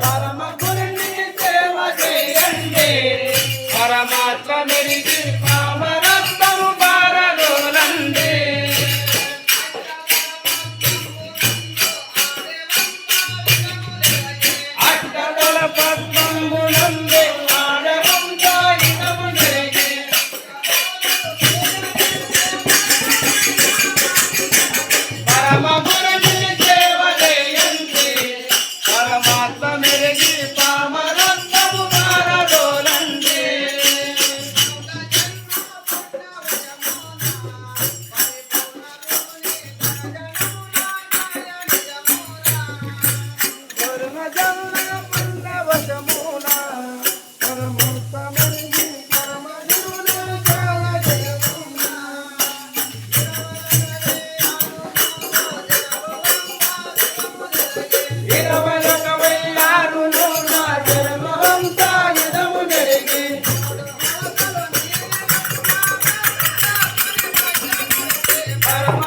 పరమ గురుని సేవ చేయండి పరమాత్మ మెరిగి పామరత్నము బారలోనండి అష్టదళ పద్మంబునందే ఆడవంతాయినము మెరిగి పరమ గురుని సేవ చేయండి పరమాత్మ మెరిగి పామరత్నము బారలోనండి పరమ